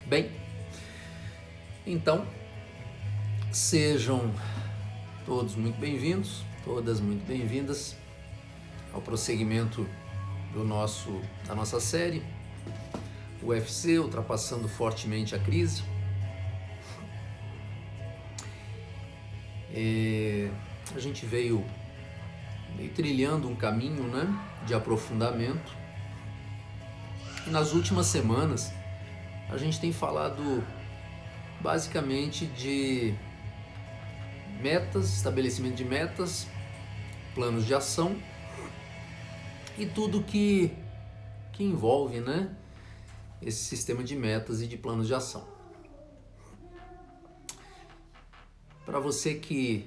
Bem, então, sejam todos muito bem-vindos, todas muito bem-vindas ao prosseguimento da nossa série UFC, Ultrapassando Fortemente a Crise. A gente veio trilhando um caminho, de aprofundamento, e nas últimas semanas a gente tem falado basicamente de metas, estabelecimento de metas, planos de ação e tudo que envolve, esse sistema de metas e de planos de ação. Para você que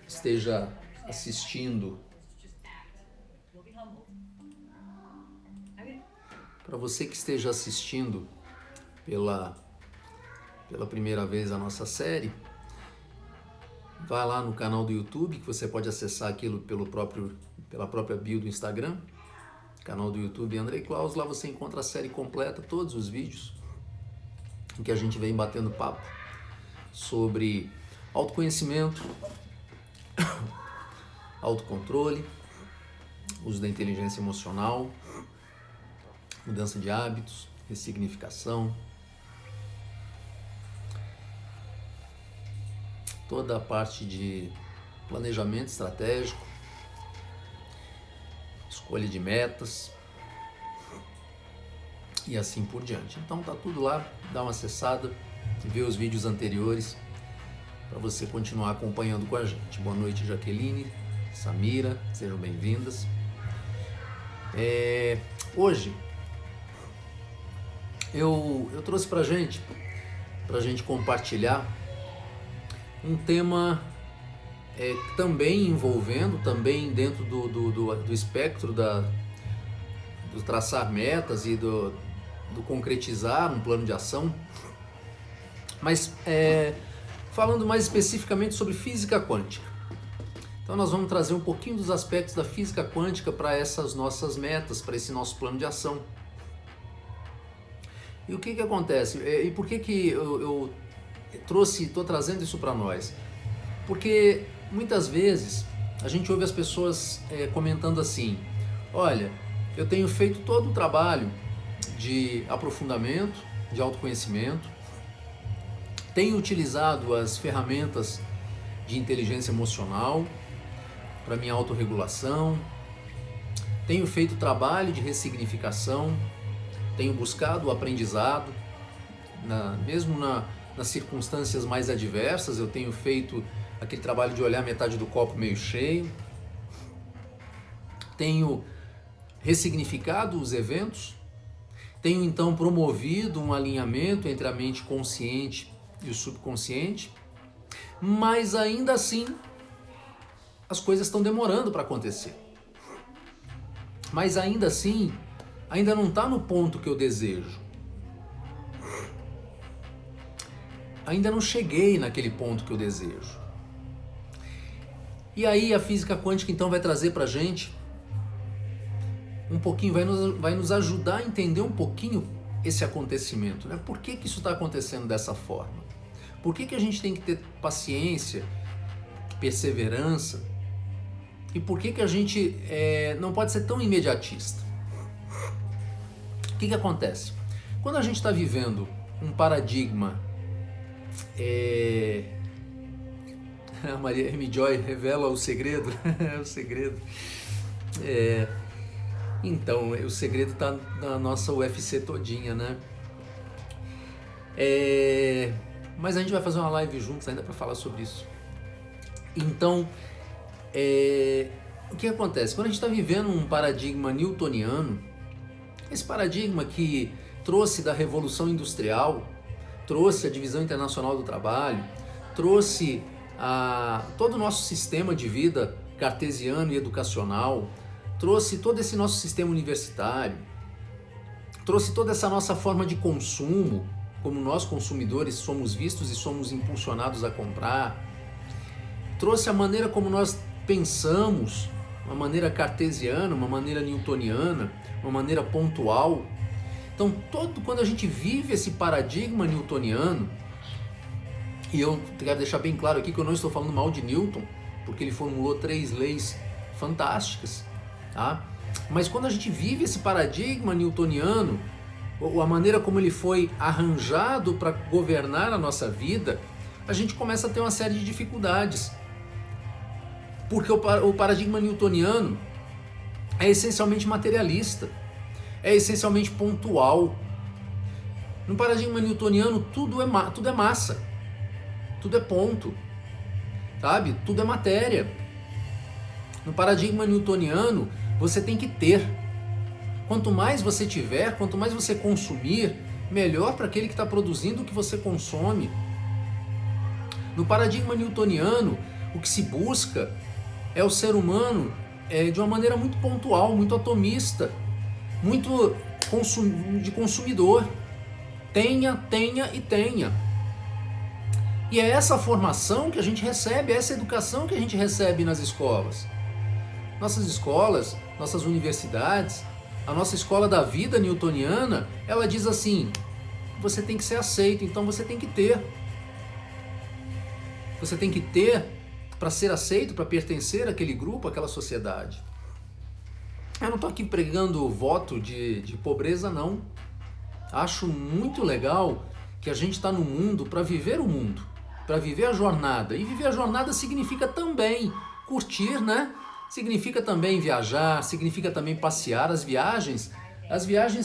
esteja assistindo, pela primeira vez a nossa série, vai lá no canal do YouTube, que você pode acessar aquilo pela própria bio do Instagram, canal do YouTube Andrei Claus. Lá você encontra a série completa, todos os vídeos em que a gente vem batendo papo sobre autoconhecimento, autocontrole, uso da inteligência emocional, mudança de hábitos, ressignificação, toda a parte de planejamento estratégico, escolha de metas e assim por diante. Então tá tudo lá, dá uma acessada, vê os vídeos anteriores para você continuar acompanhando com a gente. Boa noite, Jaqueline, Samira, sejam bem-vindas. Hoje eu trouxe pra gente compartilhar um tema também envolvendo, também dentro do espectro do traçar metas e do concretizar um plano de ação, mas falando mais especificamente sobre física quântica. Então nós vamos trazer um pouquinho dos aspectos da física quântica para essas nossas metas, para esse nosso plano de ação. E o que acontece? E por que eu estou trazendo isso para nós? Porque muitas vezes a gente ouve as pessoas comentando assim: olha, eu tenho feito todo o trabalho de aprofundamento, de autoconhecimento, tenho utilizado as ferramentas de inteligência emocional para minha autorregulação, tenho feito trabalho de ressignificação, tenho buscado o aprendizado, mesmo nas circunstâncias mais adversas, eu tenho feito aquele trabalho de olhar metade do copo meio cheio, tenho ressignificado os eventos, tenho então promovido um alinhamento entre a mente consciente e o subconsciente, mas ainda assim as coisas estão demorando para acontecer. Mas ainda assim, ainda não está no ponto que eu desejo. Ainda não cheguei naquele ponto que eu desejo. E aí a física quântica então vai trazer para a gente um pouquinho, vai nos ajudar a entender um pouquinho esse acontecimento, Por que isso está acontecendo dessa forma? Por que a gente tem que ter paciência, perseverança? E por que a gente não pode ser tão imediatista? O que acontece? Quando a gente está vivendo um paradigma, a Maria M. Joy revela o segredo, o segredo. Então, o segredo está na nossa UFC todinha, Mas a gente vai fazer uma live juntos ainda para falar sobre isso. Então, o que acontece? Quando a gente está vivendo um paradigma newtoniano, esse paradigma que trouxe da Revolução Industrial, trouxe a Divisão Internacional do Trabalho, trouxe todo o nosso sistema de vida cartesiano e educacional, trouxe todo esse nosso sistema universitário, trouxe toda essa nossa forma de consumo, como nós consumidores somos vistos e somos impulsionados a comprar, trouxe a maneira como nós pensamos, uma maneira cartesiana, uma maneira newtoniana, uma maneira pontual, Então, quando a gente vive esse paradigma newtoniano, e eu quero deixar bem claro aqui que eu não estou falando mal de Newton, porque ele formulou 3 leis fantásticas, tá? Mas quando a gente vive esse paradigma newtoniano, a maneira como ele foi arranjado para governar a nossa vida, a gente começa a ter uma série de dificuldades. Porque o paradigma newtoniano é essencialmente materialista, é essencialmente pontual. No paradigma newtoniano tudo é massa, tudo é ponto, sabe? Tudo é matéria. No paradigma newtoniano você tem que ter. Quanto mais você tiver, quanto mais você consumir, melhor para aquele que está produzindo o que você consome. No paradigma newtoniano, o que se busca é o ser humano de uma maneira muito pontual, muito atomista, muito de consumidor. Tenha, tenha e tenha. E é essa formação que a gente recebe, é essa educação que a gente recebe nas escolas. Nossas escolas, nossas universidades, a nossa escola da vida newtoniana, ela diz assim: você tem que ser aceito, então você tem que ter. Você tem que ter para ser aceito, para pertencer àquele grupo, àquela sociedade. Eu não estou aqui pregando voto de pobreza, não. Acho muito legal que a gente está no mundo para viver o mundo, para viver a jornada. E viver a jornada significa também curtir, né? Significa também viajar, significa também passear. As viagens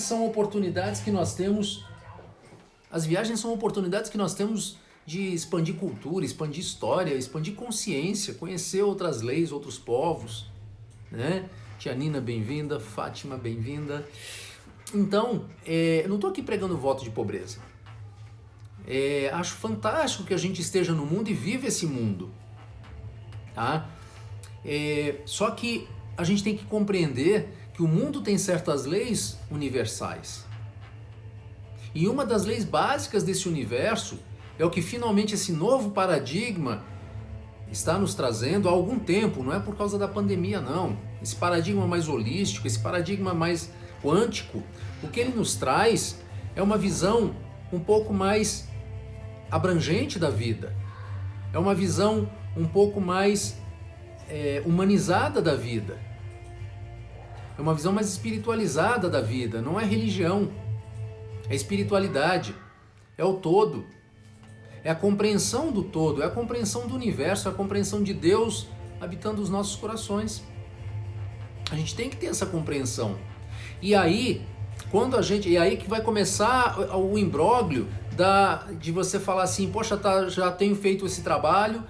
são oportunidades que nós temos. As viagens são oportunidades que nós temos de expandir cultura, expandir história, expandir consciência, conhecer outras leis, outros povos, né? Tia Nina, bem-vinda. Fátima, bem-vinda. Então, eu não estou aqui pregando voto de pobreza. Acho fantástico que a gente esteja no mundo e viva esse mundo, tá? Só que a gente tem que compreender que o mundo tem certas leis universais. E uma das leis básicas desse universo é o que finalmente esse novo paradigma está nos trazendo há algum tempo, não é por causa da pandemia, não. Esse paradigma mais holístico, esse paradigma mais quântico, o que ele nos traz é uma visão um pouco mais abrangente da vida. É uma visão um pouco mais humanizada da vida. É uma visão mais espiritualizada da vida. Não é religião, é espiritualidade, é o todo. É a compreensão do todo, é a compreensão do universo, é a compreensão de Deus habitando os nossos corações. A gente tem que ter essa compreensão. E aí, e aí que vai começar o imbróglio de você falar assim: poxa, já tenho feito esse trabalho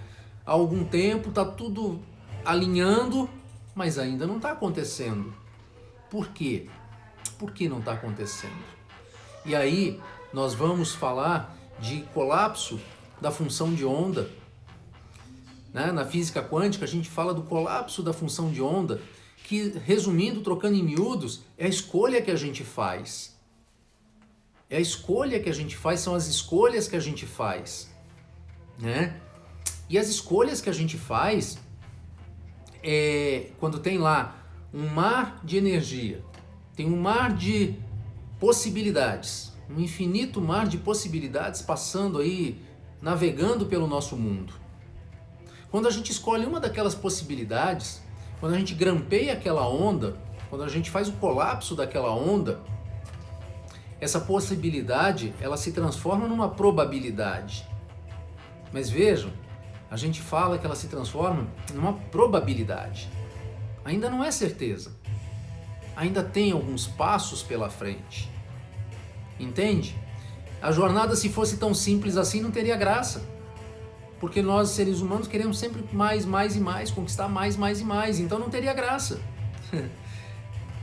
há algum tempo, tá tudo alinhando, mas ainda não está acontecendo. Por quê? Por que não está acontecendo? E aí nós vamos falar de colapso da função de onda, né? Na física quântica a gente fala do colapso da função de onda, que, resumindo, trocando em miúdos, é a escolha que a gente faz. É a escolha que a gente faz, são as escolhas que a gente faz, né? E as escolhas que a gente faz, quando tem lá um mar de energia, tem um mar de possibilidades, um infinito mar de possibilidades passando aí, navegando pelo nosso mundo. Quando a gente escolhe uma daquelas possibilidades, quando a gente grampeia aquela onda, quando a gente faz o colapso daquela onda, essa possibilidade, ela se transforma numa probabilidade. Mas vejam, a gente fala que ela se transforma numa probabilidade. Ainda não é certeza. Ainda tem alguns passos pela frente. Entende? A jornada, se fosse tão simples assim, não teria graça. Porque nós, seres humanos, queremos sempre mais, mais e mais, conquistar mais, mais e mais. Então não teria graça.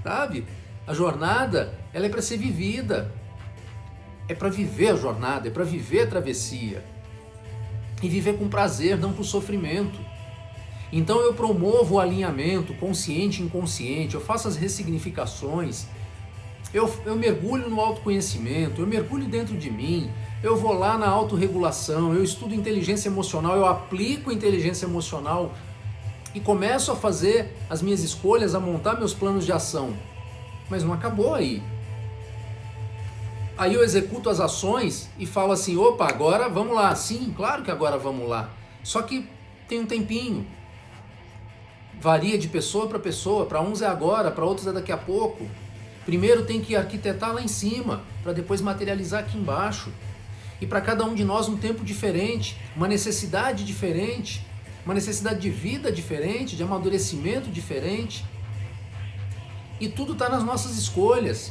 Sabe? A jornada, ela é para ser vivida. É para viver a jornada, é para viver a travessia. E viver com prazer, não com sofrimento. Então eu promovo o alinhamento consciente e inconsciente, eu faço as ressignificações, eu mergulho no autoconhecimento, eu mergulho dentro de mim, eu vou lá na autorregulação, eu estudo inteligência emocional, eu aplico inteligência emocional e começo a fazer as minhas escolhas, a montar meus planos de ação. Mas não acabou aí. Aí eu executo as ações e falo assim, opa, agora vamos lá. Sim, claro que agora vamos lá. Só que tem um tempinho. Varia de pessoa para pessoa. Para uns é agora, para outros é daqui a pouco. Primeiro tem que arquitetar lá em cima, para depois materializar aqui embaixo. E para cada um de nós um tempo diferente, uma necessidade diferente, uma necessidade de vida diferente, de amadurecimento diferente. E tudo está nas nossas escolhas.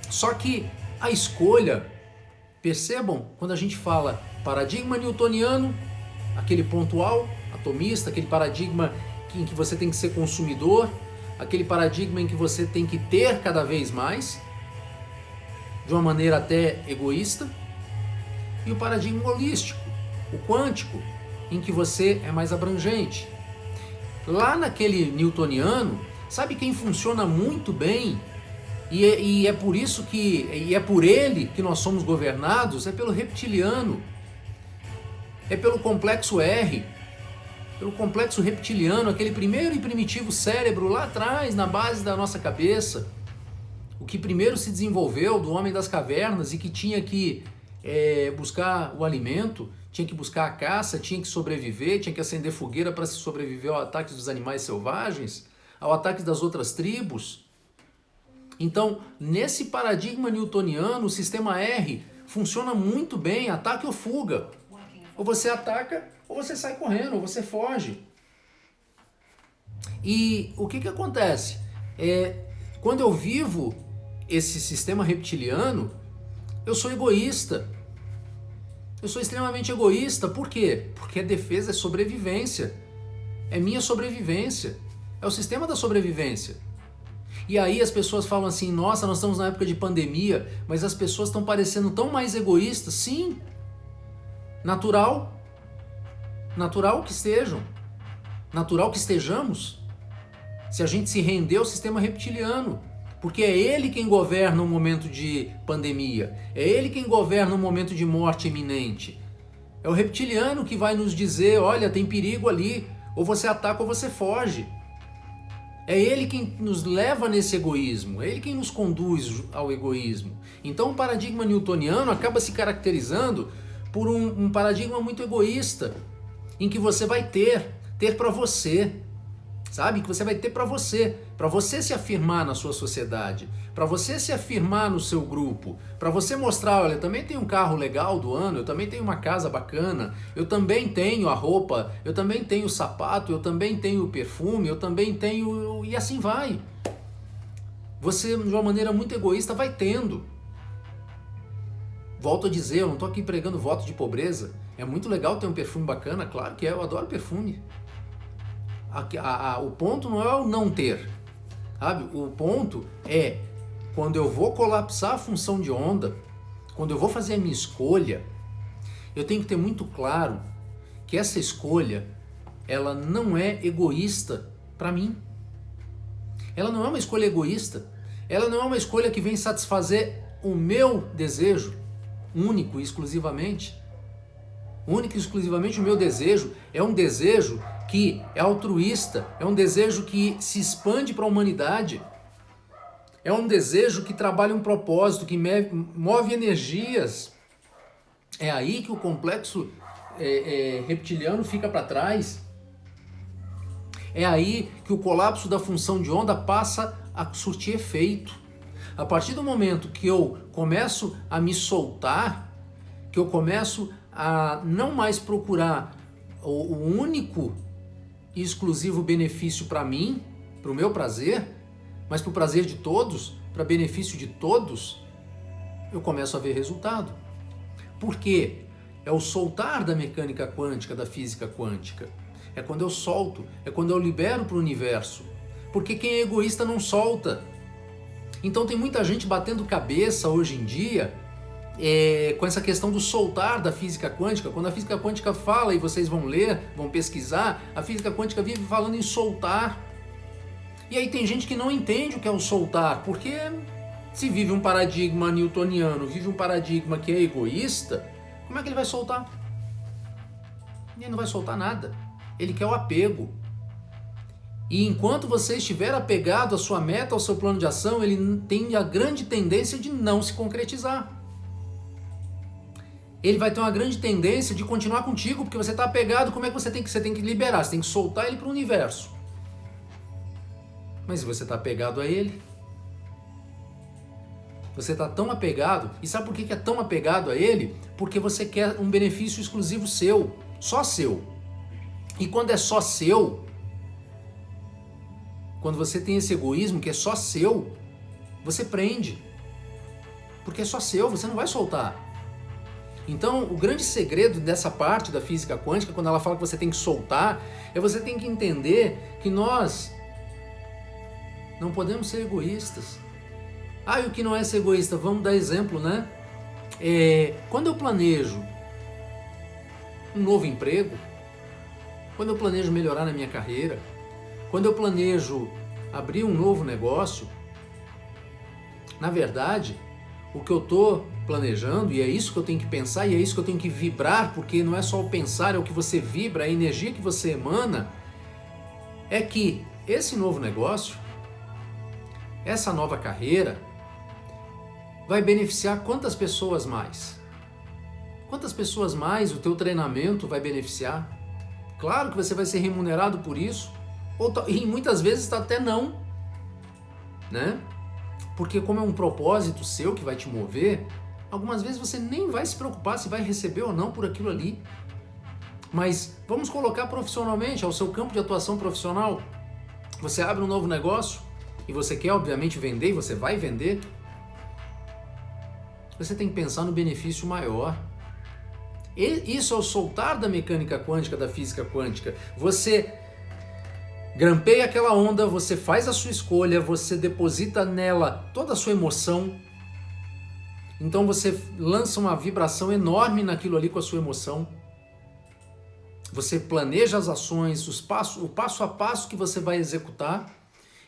Só que a escolha, percebam, quando a gente fala paradigma newtoniano, aquele pontual, atomista, aquele paradigma em que você tem que ser consumidor, aquele paradigma em que você tem que ter cada vez mais, de uma maneira até egoísta, e o paradigma holístico, o quântico, em que você é mais abrangente. Lá naquele newtoniano, sabe quem funciona muito bem? E é por isso que é por ele que nós somos governados, é pelo reptiliano, é pelo complexo R, pelo complexo reptiliano, aquele primeiro e primitivo cérebro lá atrás, na base da nossa cabeça, o que primeiro se desenvolveu do homem das cavernas e que tinha que buscar o alimento, tinha que buscar a caça, tinha que sobreviver, tinha que acender fogueira para se sobreviver ao ataque dos animais selvagens, ao ataque das outras tribos. Então, nesse paradigma newtoniano, o sistema R funciona muito bem, ataque ou fuga. Ou você ataca, ou você sai correndo, ou você foge. E o que acontece? Quando eu vivo esse sistema reptiliano, eu sou egoísta. Eu sou extremamente egoísta. Por quê? Porque a defesa é sobrevivência. É minha sobrevivência. É o sistema da sobrevivência. E aí as pessoas falam assim, nossa, nós estamos na época de pandemia, mas as pessoas estão parecendo tão mais egoístas. Sim, natural que estejam, natural que estejamos, se a gente se render ao sistema reptiliano, porque é ele quem governa o momento de pandemia, é ele quem governa o momento de morte iminente. É o reptiliano que vai nos dizer, olha, tem perigo ali, ou você ataca ou você foge. É ele quem nos leva nesse egoísmo, é ele quem nos conduz ao egoísmo. Então o paradigma newtoniano acaba se caracterizando por um paradigma muito egoísta, em que você vai ter para você, sabe? Que você vai ter para você se afirmar na sua sociedade, para você se afirmar no seu grupo, para você mostrar, olha, eu também tenho um carro legal do ano, eu também tenho uma casa bacana, eu também tenho a roupa, eu também tenho o sapato, eu também tenho o perfume, eu também tenho... e assim vai. Você, de uma maneira muito egoísta, vai tendo. Volto a dizer, eu não estou aqui pregando voto de pobreza. É muito legal ter um perfume bacana, claro que é, eu adoro perfume. O ponto não é o não ter, sabe? O ponto é quando eu vou colapsar a função de onda, quando eu vou fazer a minha escolha, eu tenho que ter muito claro que essa escolha, ela não é egoísta para mim. Ela não é uma escolha egoísta. Ela não é uma escolha que vem satisfazer o meu desejo, único e exclusivamente. Único e exclusivamente o meu desejo é um desejo que é altruísta, é um desejo que se expande para a humanidade, é um desejo que trabalha um propósito, que move energias. É aí que o complexo reptiliano fica para trás. É aí que o colapso da função de onda passa a surtir efeito. A partir do momento que eu começo a me soltar, que eu começo a não mais procurar o único e exclusivo benefício para mim, para o meu prazer, mas para o prazer de todos, para benefício de todos, eu começo a ver resultado. Por quê? É o soltar da mecânica quântica, da física quântica. É quando eu solto, é quando eu libero para o universo. Porque quem é egoísta não solta. Então tem muita gente batendo cabeça hoje em dia com essa questão do soltar da física quântica. Quando a física quântica fala, e vocês vão ler, vão pesquisar, a física quântica vive falando em soltar. E aí tem gente que não entende o que é o soltar, porque se vive um paradigma newtoniano, vive um paradigma que é egoísta, como é que ele vai soltar? Ele não vai soltar nada. Ele quer o apego. E enquanto você estiver apegado à sua meta, ao seu plano de ação, ele tem a grande tendência de não se concretizar. Ele vai ter uma grande tendência de continuar contigo, porque você está apegado. Como é que você tem que liberar? Você tem que soltar ele para o universo. Mas se você está apegado a ele, você está tão apegado, e sabe por que é tão apegado a ele? Porque você quer um benefício exclusivo seu, só seu. E quando é só seu, quando você tem esse egoísmo que é só seu, você prende. Porque é só seu, você não vai soltar. Então, o grande segredo dessa parte da física quântica, quando ela fala que você tem que soltar, é você tem que entender que nós não podemos ser egoístas. Ah, e o que não é ser egoísta? Vamos dar exemplo, né? Quando eu planejo um novo emprego, quando eu planejo melhorar na minha carreira, quando eu planejo abrir um novo negócio, na verdade, o que eu estou planejando, e é isso que eu tenho que pensar, e é isso que eu tenho que vibrar, porque não é só o pensar, é o que você vibra, a energia que você emana, é que esse novo negócio, essa nova carreira, vai beneficiar quantas pessoas mais? Quantas pessoas mais o teu treinamento vai beneficiar? Claro que você vai ser remunerado por isso, e muitas vezes até não, né? Porque como é um propósito seu que vai te mover, algumas vezes você nem vai se preocupar se vai receber ou não por aquilo ali. Mas vamos colocar profissionalmente, ao seu campo de atuação profissional. Você abre um novo negócio e você quer obviamente vender, e você vai vender. Você tem que pensar no benefício maior. E isso é o soltar da mecânica quântica, da física quântica. Você grampeia aquela onda, você faz a sua escolha, você deposita nela toda a sua emoção. Então você lança uma vibração enorme naquilo ali com a sua emoção. Você planeja as ações, o passo a passo que você vai executar,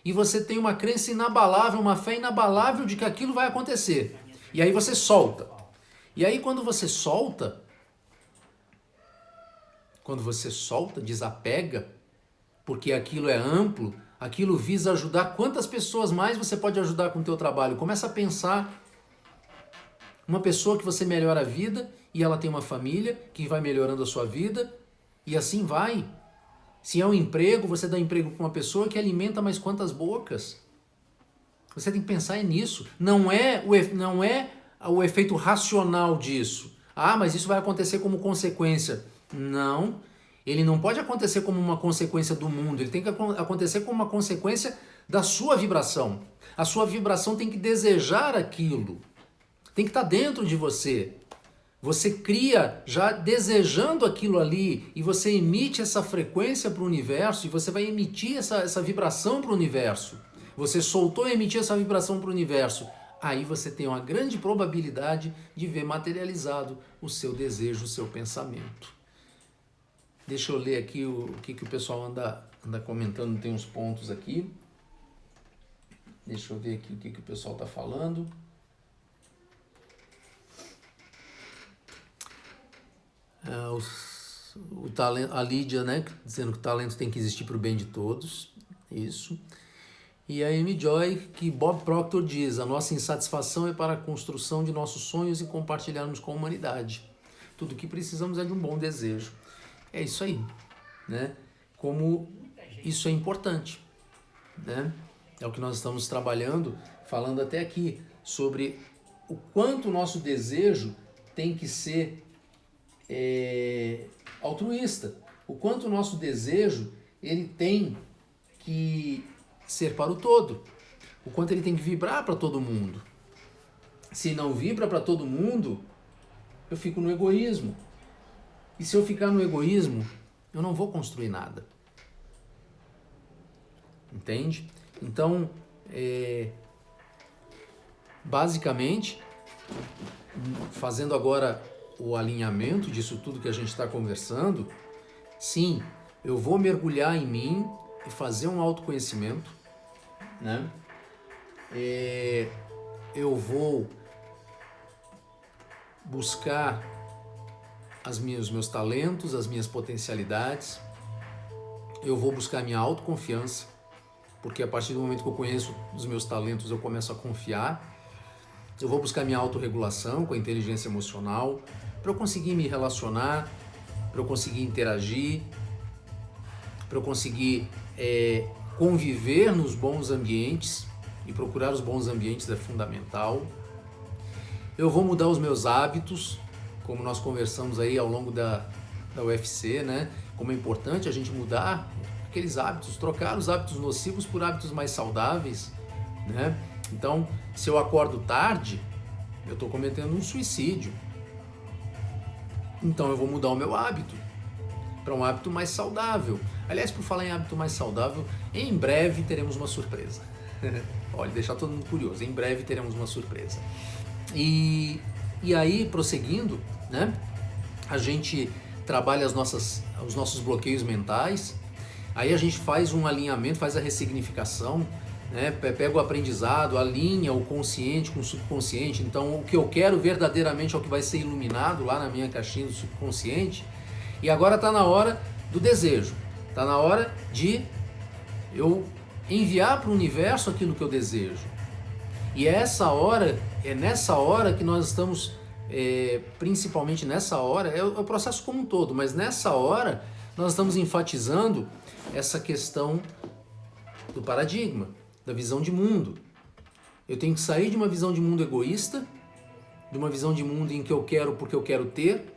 e você tem uma crença inabalável, uma fé inabalável de que aquilo vai acontecer. E aí você solta. E aí quando você solta, desapega, porque aquilo é amplo, aquilo visa ajudar. Quantas pessoas mais você pode ajudar com o teu trabalho? Começa a pensar. Uma pessoa que você melhora a vida e ela tem uma família que vai melhorando a sua vida e assim vai. Se é um emprego, você dá emprego para uma pessoa que alimenta mais quantas bocas? Você tem que pensar nisso. Não é o efeito racional disso. Ah, mas isso vai acontecer como consequência. Não. Ele não pode acontecer como uma consequência do mundo. Ele tem que acontecer como uma consequência da sua vibração. A sua vibração tem que desejar aquilo. Tem que estar dentro de você. Você cria já desejando aquilo ali e você emite essa frequência para o universo e você vai emitir essa vibração para o universo. Você soltou e emitiu essa vibração para o universo. Aí você tem uma grande probabilidade de ver materializado o seu desejo, o seu pensamento. Deixa eu ler aqui o que o pessoal anda comentando, tem uns pontos aqui. Deixa eu ver aqui o que o pessoal está falando. O talento, a Lídia, né, dizendo que o talento tem que existir para o bem de todos, isso. E a Amy Joy, que Bob Proctor diz, a nossa insatisfação é para a construção de nossos sonhos e compartilharmos com a humanidade. Tudo o que precisamos é de um bom desejo. É isso aí, né? Como isso é importante, né? É o que nós estamos trabalhando, falando até aqui, sobre o quanto o nosso desejo tem que ser altruísta, o quanto o nosso desejo ele tem que ser para o todo, o quanto ele tem que vibrar para todo mundo. Se não vibra para todo mundo, eu fico no egoísmo. E se eu ficar no egoísmo, eu não vou construir nada. Entende? Então, basicamente, fazendo agora o alinhamento disso tudo que a gente está conversando, sim, eu vou mergulhar em mim e fazer um autoconhecimento, né? Eu vou buscar os meus talentos, as minhas potencialidades, eu vou buscar minha autoconfiança, porque a partir do momento que eu conheço os meus talentos, eu começo a confiar. Eu vou buscar minha autorregulação com a inteligência emocional, para eu conseguir me relacionar, para eu conseguir interagir, para eu conseguir conviver nos bons ambientes, e procurar os bons ambientes é fundamental. Eu vou mudar os meus hábitos, como nós conversamos aí ao longo da UFC, né? Como é importante a gente mudar aqueles hábitos, trocar os hábitos nocivos por hábitos mais saudáveis, né? Então, se eu acordo tarde, eu estou cometendo um suicídio. Então eu vou mudar o meu hábito para um hábito mais saudável. Aliás, por falar em hábito mais saudável, em breve teremos uma surpresa. Olha, deixar todo mundo curioso, em breve teremos uma surpresa. E aí, prosseguindo, né, a gente trabalha os nossos bloqueios mentais, aí a gente faz um alinhamento, faz a ressignificação, né, pega o aprendizado, alinha o consciente com o subconsciente. Então o que eu quero verdadeiramente é o que vai ser iluminado lá na minha caixinha do subconsciente. E agora está na hora do desejo, está na hora de eu enviar para o universo aquilo que eu desejo. E é nessa hora que nós estamos, principalmente nessa hora, é o processo como um todo, mas nessa hora nós estamos enfatizando essa questão do paradigma, da visão de mundo. Eu tenho que sair de uma visão de mundo egoísta, de uma visão de mundo em que eu quero porque eu quero ter,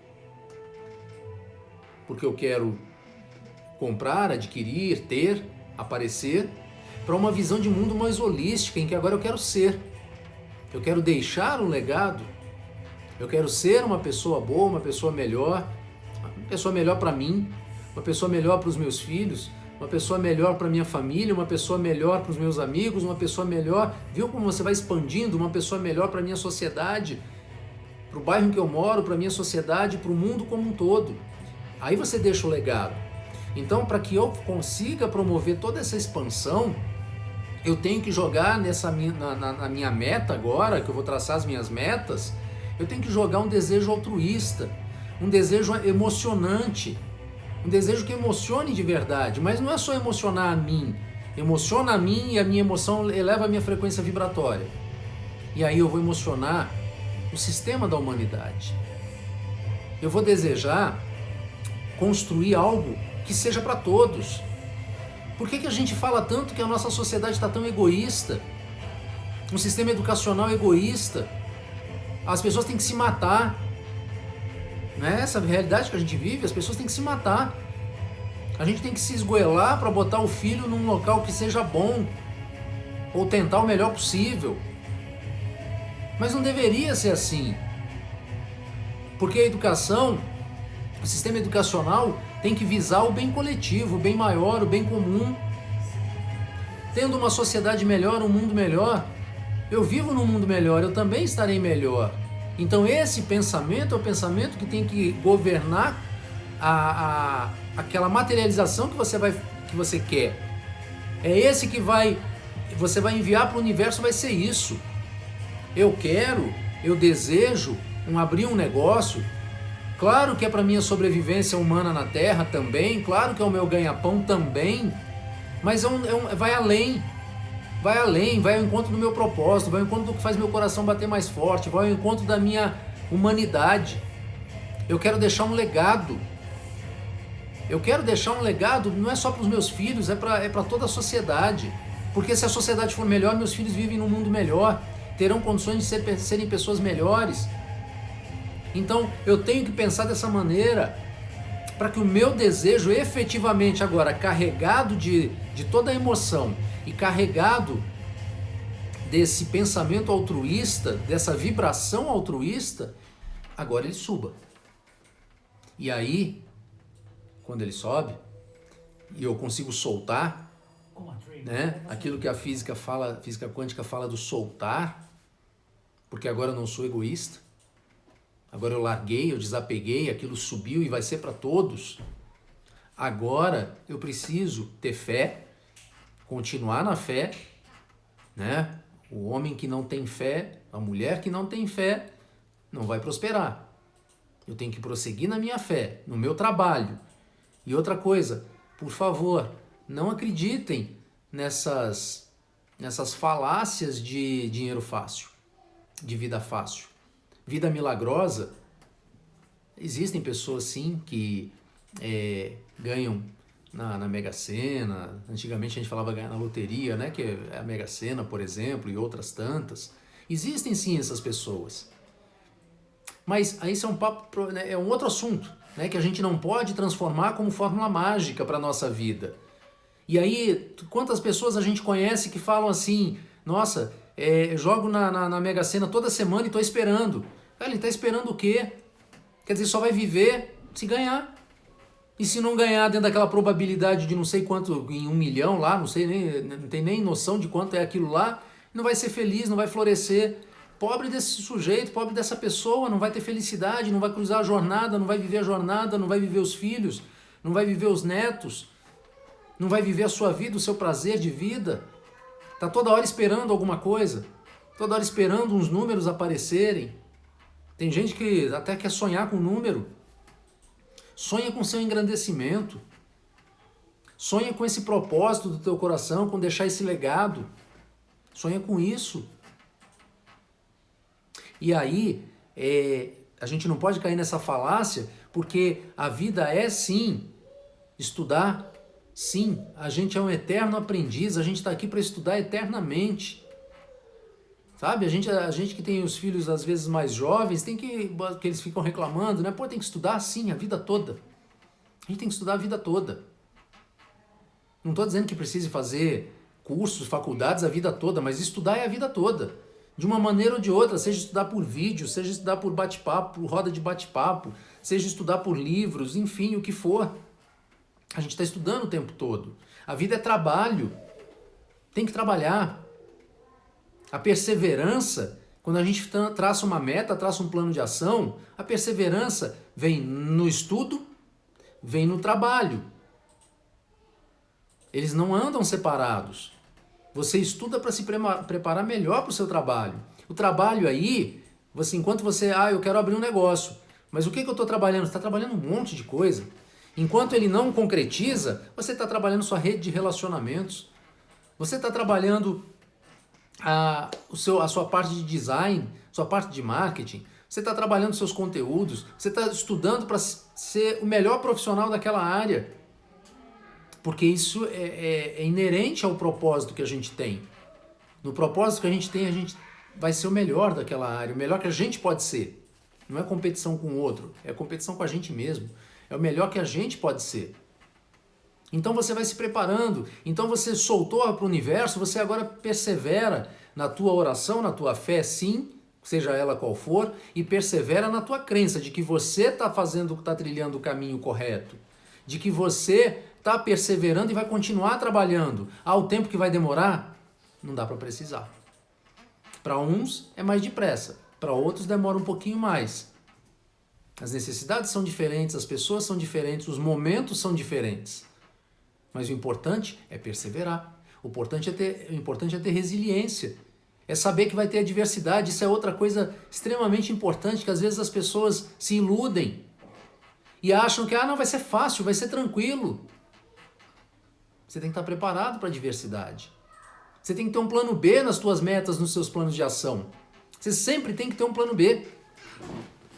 porque eu quero comprar, adquirir, ter, aparecer, para uma visão de mundo mais holística, em que agora eu quero ser. Eu quero deixar um legado, eu quero ser uma pessoa boa, uma pessoa melhor para mim, uma pessoa melhor para os meus filhos, uma pessoa melhor para minha família, uma pessoa melhor para os meus amigos, uma pessoa melhor, viu como você vai expandindo, uma pessoa melhor para a minha sociedade, para o bairro em que eu moro, para a minha sociedade, para o mundo como um todo. Aí você deixa o legado. Então, para que eu consiga promover toda essa expansão, eu tenho que jogar na minha meta agora, que eu vou traçar as minhas metas, eu tenho que jogar um desejo altruísta, um desejo emocionante, um desejo que emocione de verdade, mas não é só emocionar a mim, emociona a mim e a minha emoção eleva a minha frequência vibratória. E aí eu vou emocionar o sistema da humanidade. Eu vou desejar construir algo que seja para todos. Por que a gente fala tanto que a nossa sociedade está tão egoísta? Um sistema educacional egoísta. As pessoas têm que se matar. Não é essa a realidade que a gente vive? As pessoas têm que se matar. A gente tem que se esgoelar para botar o filho num local que seja bom, ou tentar o melhor possível. Mas não deveria ser assim. Porque a educação, o sistema educacional tem que visar o bem coletivo, o bem maior, o bem comum. Tendo uma sociedade melhor, um mundo melhor, eu vivo num mundo melhor, eu também estarei melhor. Então esse pensamento é o pensamento que tem que governar aquela materialização que você quer. É esse que você vai enviar para o universo, vai ser isso. Eu desejo abrir um negócio. Claro que é para minha sobrevivência humana na Terra também, claro que é o meu ganha-pão também, mas vai além, vai ao encontro do meu propósito, vai ao encontro do que faz meu coração bater mais forte, vai ao encontro da minha humanidade. Eu quero deixar um legado. Eu quero deixar um legado, não é só para os meus filhos, é para toda a sociedade. Porque se a sociedade for melhor, meus filhos vivem num mundo melhor, terão condições de serem pessoas melhores. Então eu tenho que pensar dessa maneira, para que o meu desejo efetivamente agora, carregado de toda a emoção e carregado desse pensamento altruísta, dessa vibração altruísta, agora ele suba. E aí, quando ele sobe, e eu consigo soltar, né, aquilo que a física quântica fala do soltar, porque agora eu não sou egoísta, agora eu larguei, eu desapeguei, aquilo subiu e vai ser para todos. Agora eu preciso ter fé, continuar na fé, né? O homem que não tem fé, a mulher que não tem fé, não vai prosperar. Eu tenho que prosseguir na minha fé, no meu trabalho. E outra coisa, por favor, não acreditem nessas falácias de dinheiro fácil, de vida fácil. Vida milagrosa, existem pessoas sim que ganham na Mega Sena. Antigamente a gente falava ganhar na loteria, né? Que é a Mega Sena, por exemplo, e outras tantas. Existem sim essas pessoas. Mas aí isso é um papo, né, é um outro assunto, né, que a gente não pode transformar como fórmula mágica para a nossa vida. E aí, quantas pessoas a gente conhece que falam assim, nossa, jogo na Mega Sena toda semana e estou esperando. Ele está esperando o quê? Quer dizer, só vai viver se ganhar. E se não ganhar dentro daquela probabilidade de não sei quanto, em 1 milhão lá, não tem nem noção de quanto é aquilo lá, não vai ser feliz, não vai florescer. Pobre desse sujeito, pobre dessa pessoa, não vai ter felicidade, não vai cruzar a jornada, não vai viver a jornada, não vai viver os filhos, não vai viver os netos, não vai viver a sua vida, o seu prazer de vida. Está toda hora esperando alguma coisa, toda hora esperando uns números aparecerem. Tem gente que até quer sonhar com número. Sonha com seu engrandecimento. Sonha com esse propósito do teu coração, com deixar esse legado. Sonha com isso. E aí, a gente não pode cair nessa falácia, porque a vida é sim estudar. Sim, a gente é um eterno aprendiz, a gente está aqui para estudar eternamente. Sabe, a gente que tem os filhos às vezes mais jovens, que eles ficam reclamando, né? Pô, tem que estudar sim a vida toda. A gente tem que estudar a vida toda. Não estou dizendo que precise fazer cursos, faculdades a vida toda, mas estudar é a vida toda. De uma maneira ou de outra, seja estudar por vídeo, seja estudar por bate-papo, por roda de bate-papo, seja estudar por livros, enfim, o que for. A gente está estudando o tempo todo. A vida é trabalho. Tem que trabalhar. A perseverança, quando a gente traça uma meta, traça um plano de ação, a perseverança vem no estudo, vem no trabalho. Eles não andam separados. Você estuda para se preparar melhor para o seu trabalho. O trabalho aí, enquanto você, eu quero abrir um negócio, mas o que eu estou trabalhando? Você está trabalhando um monte de coisa. Enquanto ele não concretiza, você está trabalhando sua rede de relacionamentos. Você está trabalhando a sua parte de design, sua parte de marketing. Você está trabalhando seus conteúdos. Você está estudando para ser o melhor profissional daquela área. Porque isso é inerente ao propósito que a gente tem. No propósito que a gente tem, a gente vai ser o melhor daquela área, o melhor que a gente pode ser. Não é competição com o outro, é competição com a gente mesmo. É o melhor que a gente pode ser. Então você vai se preparando, então você soltou para o universo, você agora persevera na tua oração, na tua fé, sim, seja ela qual for, e persevera na tua crença de que você está trilhando o caminho correto, de que você está perseverando e vai continuar trabalhando. O tempo que vai demorar, não dá para precisar. Para uns é mais depressa, para outros demora um pouquinho mais. As necessidades são diferentes, as pessoas são diferentes, os momentos são diferentes. Mas o importante é perseverar. O importante é ter resiliência. É saber que vai ter adversidade. Isso é outra coisa extremamente importante, que às vezes as pessoas se iludem e acham que não, vai ser fácil, vai ser tranquilo. Você tem que estar preparado para a adversidade. Você tem que ter um plano B nas suas metas, nos seus planos de ação. Você sempre tem que ter um plano B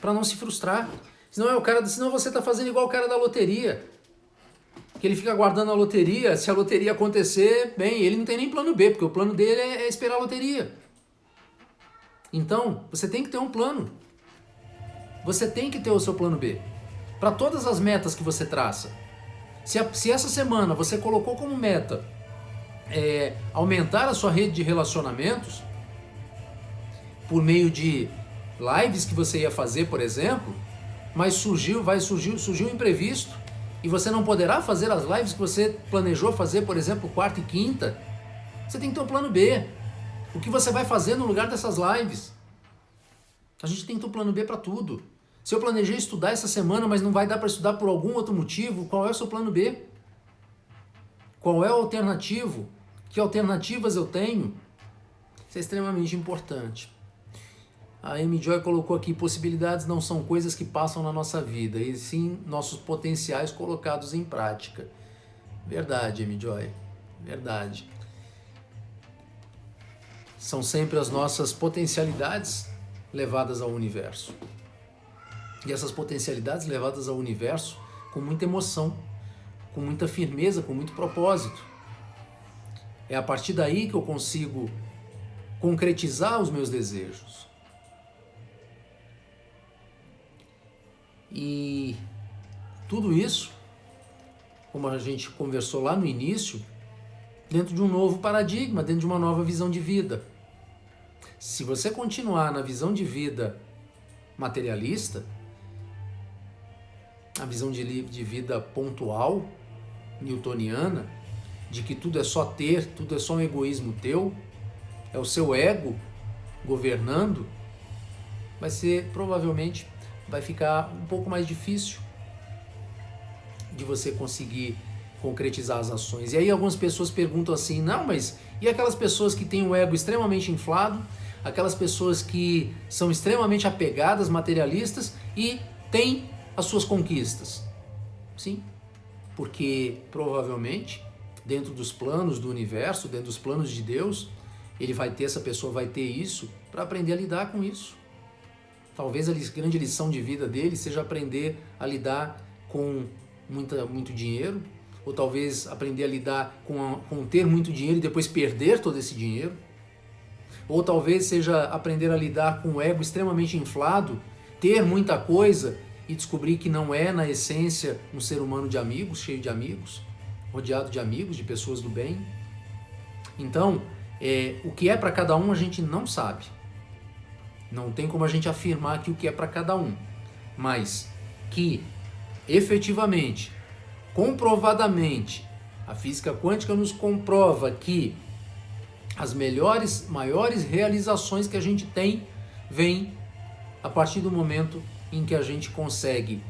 para não se frustrar. Senão você está fazendo igual o cara da loteria. Que ele fica aguardando a loteria, se a loteria acontecer, bem, ele não tem nem plano B, porque o plano dele é esperar a loteria. Então, você tem que ter um plano. Você tem que ter o seu plano B. Para todas as metas que você traça. Se essa semana você colocou como meta aumentar a sua rede de relacionamentos, por meio de lives que você ia fazer, por exemplo, mas surgiu um imprevisto, e você não poderá fazer as lives que você planejou fazer, por exemplo, quarta e quinta, você tem que ter um plano B. O que você vai fazer no lugar dessas lives? A gente tem que ter um plano B para tudo. Se eu planejei estudar essa semana, mas não vai dar para estudar por algum outro motivo, qual é o seu plano B? Qual é o alternativo? Que alternativas eu tenho? Isso é extremamente importante. A Amy Joy colocou aqui, possibilidades não são coisas que passam na nossa vida, e sim nossos potenciais colocados em prática. Verdade, Amy Joy. Verdade. São sempre as nossas potencialidades levadas ao universo. E essas potencialidades levadas ao universo com muita emoção, com muita firmeza, com muito propósito. É a partir daí que eu consigo concretizar os meus desejos. E tudo isso, como a gente conversou lá no início, dentro de um novo paradigma, dentro de uma nova visão de vida. Se você continuar na visão de vida materialista, a visão de vida pontual, newtoniana, de que tudo é só ter, tudo é só um egoísmo teu, é o seu ego governando, provavelmente vai ficar um pouco mais difícil de você conseguir concretizar as ações. E aí algumas pessoas perguntam assim, não, mas e aquelas pessoas que têm o ego extremamente inflado, aquelas pessoas que são extremamente apegadas, materialistas e têm as suas conquistas? Sim, porque provavelmente dentro dos planos do universo, dentro dos planos de Deus, essa pessoa vai ter isso para aprender a lidar com isso. Talvez a grande lição de vida dele seja aprender a lidar com muito dinheiro, ou talvez aprender a lidar com ter muito dinheiro e depois perder todo esse dinheiro, ou talvez seja aprender a lidar com o ego extremamente inflado, ter muita coisa e descobrir que não é, na essência, um ser humano de amigos, cheio de amigos, rodeado de amigos, de pessoas do bem. Então, o que é para cada um a gente não sabe. Não tem como a gente afirmar que o que é para cada um, mas que efetivamente, comprovadamente, a física quântica nos comprova que as maiores realizações que a gente tem vêm a partir do momento em que a gente consegue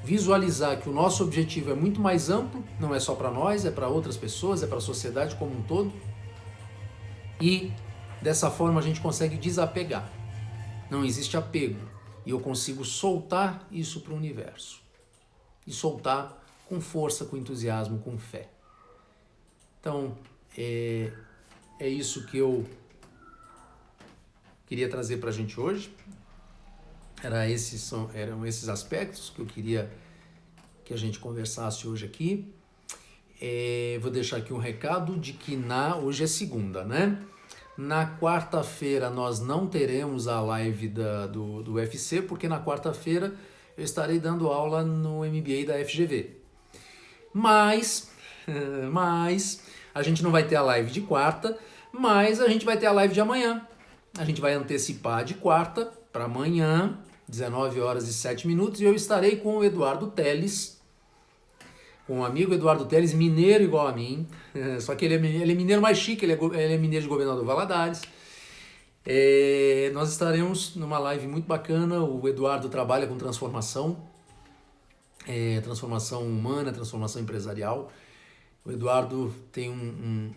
visualizar que o nosso objetivo é muito mais amplo, não é só para nós, é para outras pessoas, é para a sociedade como um todo, e dessa forma a gente consegue desapegar. Não existe apego e eu consigo soltar isso para o universo. E soltar com força, com entusiasmo, com fé. Então, é isso que eu queria trazer para a gente hoje. Eram esses aspectos que eu queria que a gente conversasse hoje aqui. Vou deixar aqui um recado de que hoje é segunda, né? Na quarta-feira nós não teremos a live do UFC, porque na quarta-feira eu estarei dando aula no MBA da FGV. Mas a gente não vai ter a live de quarta, mas a gente vai ter a live de amanhã. A gente vai antecipar de quarta para amanhã, 19 horas e 7 minutos, e eu estarei com o Eduardo Teles, com o amigo Eduardo Teles, mineiro igual a mim, só que ele é mineiro mais chique, ele é mineiro de Governador Valadares. Nós estaremos numa live muito bacana. O Eduardo trabalha com transformação, transformação humana, transformação empresarial. O Eduardo tem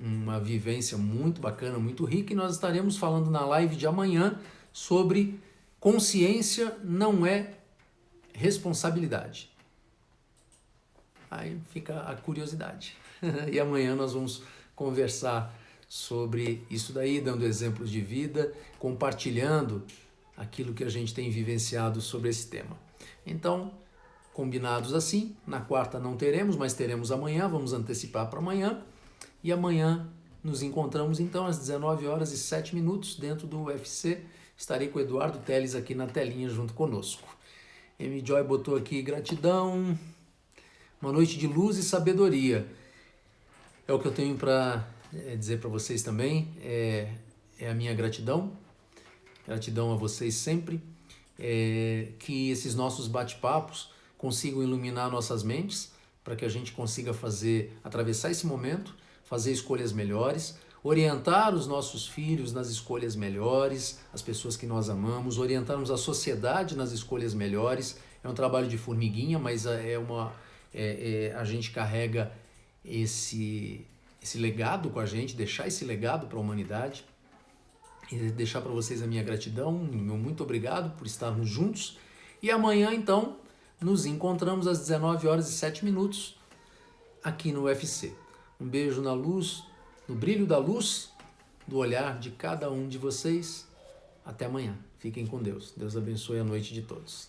uma vivência muito bacana, muito rica, e nós estaremos falando na live de amanhã sobre consciência não é responsabilidade. Aí fica a curiosidade. E amanhã nós vamos conversar sobre isso daí, dando exemplos de vida, compartilhando aquilo que a gente tem vivenciado sobre esse tema. Então, combinados assim, na quarta não teremos, mas teremos amanhã, vamos antecipar para amanhã. E amanhã nos encontramos então às 19 horas e 7 minutos dentro do UFC. Estarei com o Eduardo Teles aqui na telinha junto conosco. Amy Joy botou aqui gratidão. Uma noite de luz e sabedoria. É o que eu tenho para dizer para vocês também. É a minha gratidão. Gratidão a vocês sempre. Que esses nossos bate-papos consigam iluminar nossas mentes para que a gente consiga atravessar esse momento, fazer escolhas melhores, orientar os nossos filhos nas escolhas melhores, as pessoas que nós amamos, orientarmos a sociedade nas escolhas melhores. É um trabalho de formiguinha, mas a gente carrega esse legado com a gente, deixar esse legado para a humanidade. E deixar para vocês a minha gratidão, meu muito obrigado por estarmos juntos. E amanhã, então, nos encontramos às 19 horas e 7 minutos aqui no UFC. Um beijo na luz, no brilho da luz, do olhar de cada um de vocês. Até amanhã. Fiquem com Deus. Deus abençoe a noite de todos.